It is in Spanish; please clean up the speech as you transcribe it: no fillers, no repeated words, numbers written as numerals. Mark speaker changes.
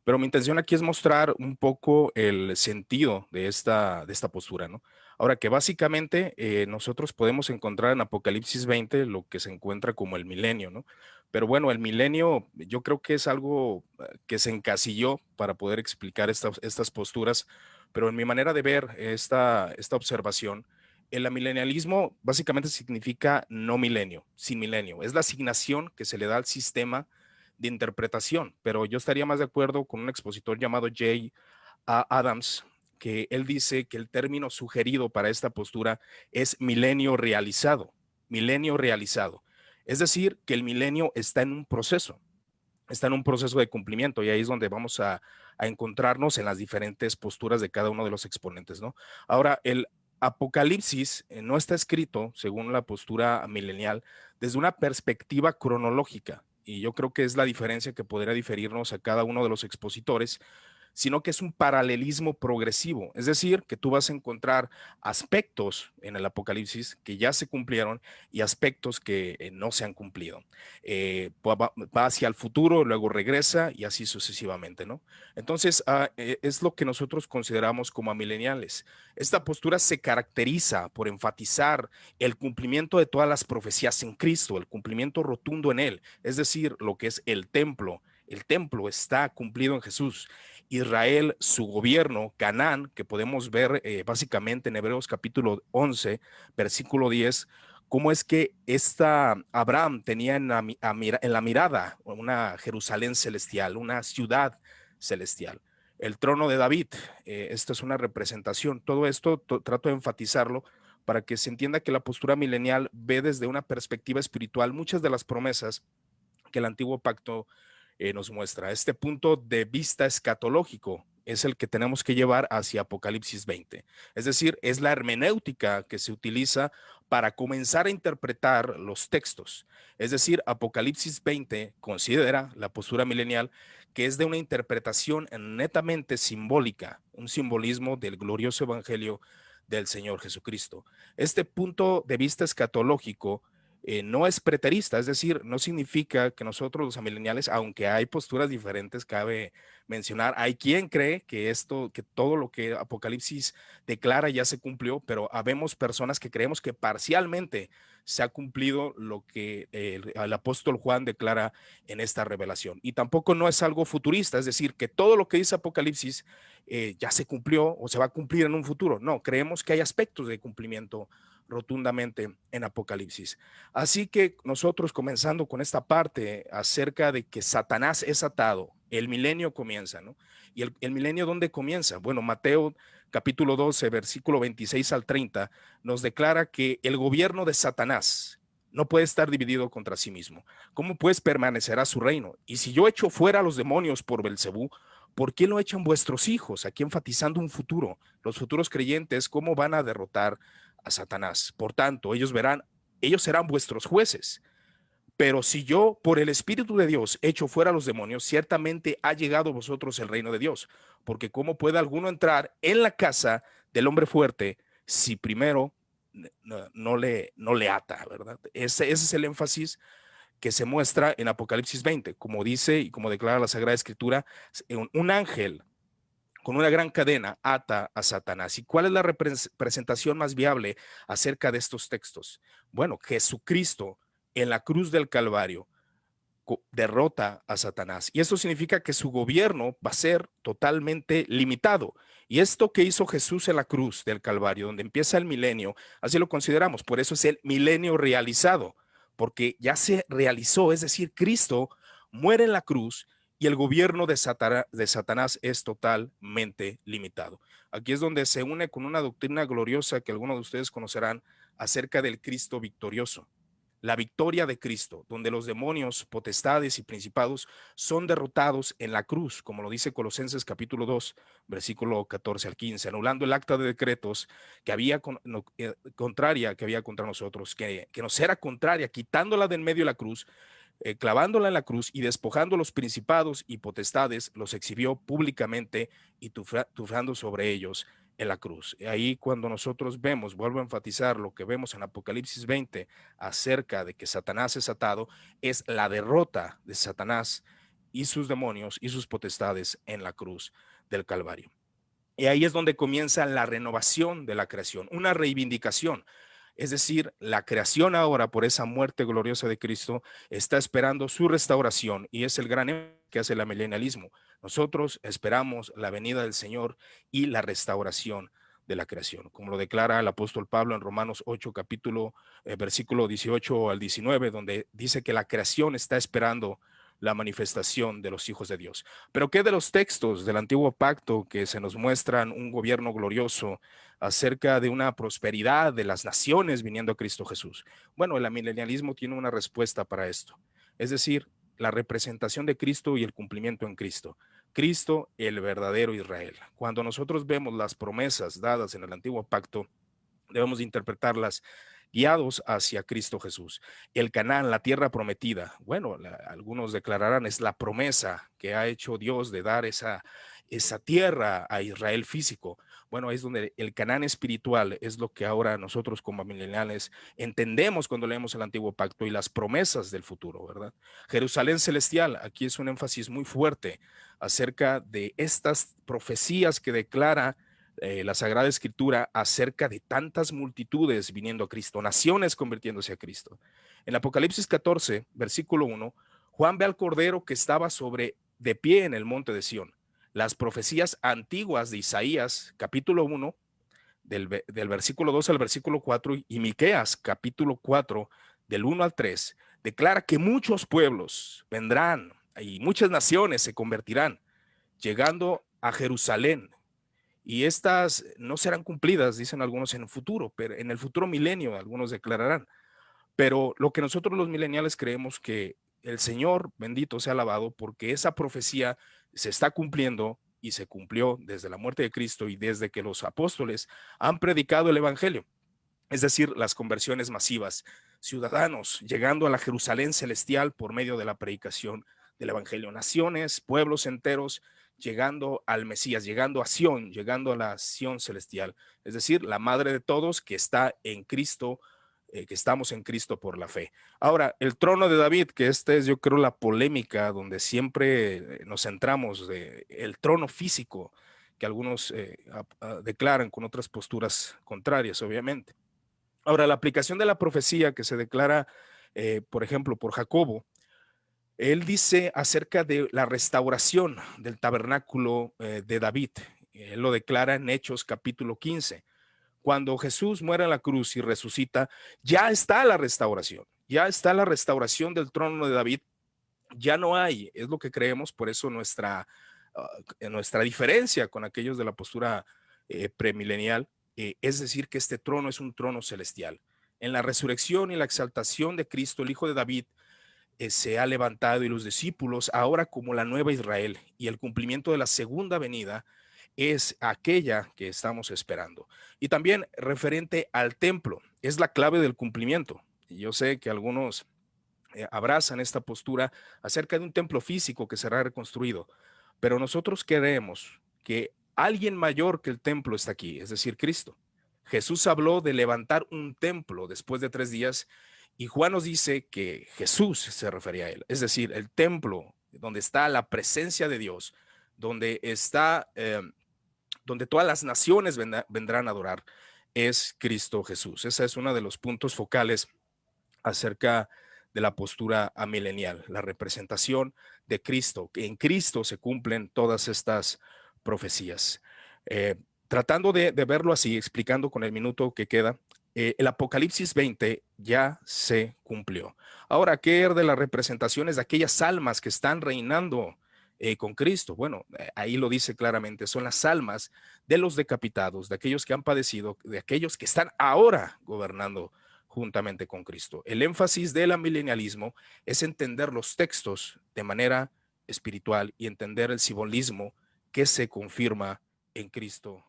Speaker 1: Pero mi intención aquí es mostrar un poco el sentido de esta postura, ¿no? Ahora que básicamente nosotros podemos encontrar en Apocalipsis 20 lo que se encuentra como el milenio, ¿no? Pero bueno, el milenio yo creo que es algo que se encasilló para poder explicar estas posturas, pero en mi manera de ver esta observación, el amilenialismo básicamente significa no milenio, sin milenio. Es la asignación que se le da al sistema de interpretación, pero yo estaría más de acuerdo con un expositor llamado Jay Adams, que él dice que el término sugerido para esta postura es milenio realizado, milenio realizado. Es decir, que el milenio está en un proceso de cumplimiento y ahí es donde vamos a encontrarnos en las diferentes posturas de cada uno de los exponentes, ¿no? Ahora, el Apocalipsis no está escrito, según la postura milenial, desde una perspectiva cronológica, y yo creo que es la diferencia que podría diferirnos a cada uno de los expositores, sino que es un paralelismo progresivo. Es decir, que tú vas a encontrar aspectos en el Apocalipsis que ya se cumplieron y aspectos que no se han cumplido. Va hacia el futuro, luego regresa y así sucesivamente, ¿no? Entonces, es lo que nosotros consideramos como amileniales. Esta postura se caracteriza por enfatizar el cumplimiento de todas las profecías en Cristo, el cumplimiento rotundo en Él, es decir, lo que es el templo. El templo está cumplido en Jesús. Israel, su gobierno, Canaán, que podemos ver básicamente en Hebreos capítulo 11, versículo 10, cómo es que Abraham tenía en la mirada una Jerusalén celestial, una ciudad celestial. El trono de David, esta es una representación. Todo esto trato de enfatizarlo para que se entienda que la postura milenial ve desde una perspectiva espiritual muchas de las promesas que el antiguo pacto nos muestra. Este punto de vista escatológico es el que tenemos que llevar hacia Apocalipsis 20. Es decir, es la hermenéutica que se utiliza para comenzar a interpretar los textos. Es decir, Apocalipsis 20 considera la postura milenial que es de una interpretación netamente simbólica, un simbolismo del glorioso evangelio del Señor Jesucristo. Este punto de vista escatológico no es preterista, es decir, no significa que nosotros los amileniales, aunque hay posturas diferentes, cabe mencionar, hay quien cree que que todo lo que Apocalipsis declara ya se cumplió, pero habemos personas que creemos que parcialmente se ha cumplido lo que el apóstol Juan declara en esta revelación. Y tampoco no es algo futurista, es decir, que todo lo que dice Apocalipsis ya se cumplió o se va a cumplir en un futuro. No, creemos que hay aspectos de cumplimiento rotundamente en Apocalipsis. Así que nosotros comenzando con esta parte acerca de que Satanás es atado, el milenio comienza, ¿no? ¿Y el milenio dónde comienza? Bueno, Mateo capítulo 12, versículo 26 al 30, nos declara que el gobierno de Satanás no puede estar dividido contra sí mismo. ¿Cómo pues permanecerá su reino? Y si yo echo fuera a los demonios por Belcebú, ¿por qué lo echan vuestros hijos? Aquí enfatizando un futuro. Los futuros creyentes, ¿cómo van a derrotar a Satanás? Por tanto, ellos serán vuestros jueces. Pero si yo, por el Espíritu de Dios, echo fuera a los demonios, ciertamente ha llegado a vosotros el reino de Dios. Porque ¿cómo puede alguno entrar en la casa del hombre fuerte si primero no le ata, ¿verdad? Ese es el énfasis que se muestra en Apocalipsis 20. Como dice y como declara la Sagrada Escritura, un ángel con una gran cadena ata a Satanás. ¿Y cuál es la representación más viable acerca de estos textos? Bueno, Jesucristo en la cruz del Calvario derrota a Satanás. Y esto significa que su gobierno va a ser totalmente limitado. Y esto que hizo Jesús en la cruz del Calvario, donde empieza el milenio, así lo consideramos. Por eso es el milenio realizado, porque ya se realizó, es decir, Cristo muere en la cruz y el gobierno de Satanás es totalmente limitado. Aquí es donde se une con una doctrina gloriosa que algunos de ustedes conocerán acerca del Cristo victorioso, la victoria de Cristo, donde los demonios, potestades y principados son derrotados en la cruz, como lo dice Colosenses capítulo 2, versículo 14 al 15, anulando el acta de decretos que había contraria que había contra nosotros, que nos era contraria, quitándola de en medio de la cruz, clavándola en la cruz y despojando los principados y potestades, los exhibió públicamente y tufando sobre ellos en la cruz. Ahí cuando nosotros vemos, vuelvo a enfatizar lo que vemos en Apocalipsis 20 acerca de que Satanás es atado, es la derrota de Satanás y sus demonios y sus potestades en la cruz del Calvario. Y ahí es donde comienza la renovación de la creación, una reivindicación. Es decir, la creación ahora, por esa muerte gloriosa de Cristo, está esperando su restauración, y es el gran que hace el milenialismo. Nosotros esperamos la venida del Señor y la restauración de la creación, como lo declara el apóstol Pablo en Romanos 8, versículo 18 al 19, donde dice que la creación está esperando la manifestación de los hijos de Dios. Pero ¿qué de los textos del antiguo pacto que se nos muestran un gobierno glorioso acerca de una prosperidad de las naciones viniendo a Cristo Jesús? Bueno, el amilenialismo tiene una respuesta para esto, es decir, la representación de Cristo y el cumplimiento en Cristo. Cristo, el verdadero Israel. Cuando nosotros vemos las promesas dadas en el antiguo pacto, debemos de interpretarlas guiados hacia Cristo Jesús. El Canaán, la tierra prometida, bueno, algunos declararán es la promesa que ha hecho Dios de dar esa tierra a Israel físico. Bueno, es donde el Canaán espiritual es lo que ahora nosotros como mileniales entendemos cuando leemos el antiguo pacto y las promesas del futuro, ¿verdad? Jerusalén celestial, aquí es un énfasis muy fuerte acerca de estas profecías que declara la Sagrada Escritura acerca de tantas multitudes viniendo a Cristo, naciones convirtiéndose a Cristo. En Apocalipsis 14, versículo 1, Juan ve al Cordero que estaba de pie en el monte de Sión. Las profecías antiguas de Isaías, capítulo 1, del versículo 2 al versículo 4, y Miqueas, capítulo 4, del 1 al 3, declara que muchos pueblos vendrán y muchas naciones se convertirán, llegando a Jerusalén, y estas no serán cumplidas, dicen algunos, en el futuro, pero en el futuro milenio, algunos declararán. Pero lo que nosotros los mileniales creemos que el Señor, bendito sea alabado, porque esa profecía se está cumpliendo y se cumplió desde la muerte de Cristo y desde que los apóstoles han predicado el Evangelio. Es decir, las conversiones masivas, ciudadanos llegando a la Jerusalén celestial por medio de la predicación del Evangelio, naciones, pueblos enteros llegando al Mesías, llegando a Sión, llegando a la Sión celestial, es decir, la madre de todos que está en Cristo, que estamos en Cristo por la fe. Ahora, el trono de David, que esta es yo creo la polémica donde siempre nos centramos, el trono físico que algunos declaran con otras posturas contrarias, obviamente. Ahora, la aplicación de la profecía que se declara, por ejemplo, por Jacobo, él dice acerca de la restauración del tabernáculo de David. Él lo declara en Hechos capítulo 15. Cuando Jesús muere en la cruz y resucita, ya está la restauración. Ya está la restauración del trono de David. Ya no hay, es lo que creemos, por eso nuestra diferencia con aquellos de la postura premilenial, es decir, que este trono es un trono celestial. En la resurrección y la exaltación de Cristo, el Hijo de David, se ha levantado, y los discípulos ahora como la nueva Israel, y el cumplimiento de la segunda venida es aquella que estamos esperando. Y también referente al templo, es la clave del cumplimiento. Y yo sé que algunos abrazan esta postura acerca de un templo físico que será reconstruido, pero nosotros creemos que alguien mayor que el templo está aquí, es decir, Cristo. Jesús habló de levantar un templo después de 3 días, y Juan nos dice que Jesús se refería a él, es decir, el templo donde está la presencia de Dios, donde está, donde todas las naciones vendrán a adorar, es Cristo Jesús. Ese es uno de los puntos focales acerca de la postura amilenial, la representación de Cristo, que en Cristo se cumplen todas estas profecías. Tratando de verlo así, explicando con el minuto que queda, el Apocalipsis 20 ya se cumplió. Ahora, ¿qué es de las representaciones de aquellas almas que están reinando con Cristo? Bueno, ahí lo dice claramente, son las almas de los decapitados, de aquellos que han padecido, de aquellos que están ahora gobernando juntamente con Cristo. El énfasis del amilenialismo es entender los textos de manera espiritual y entender el simbolismo que se confirma en Cristo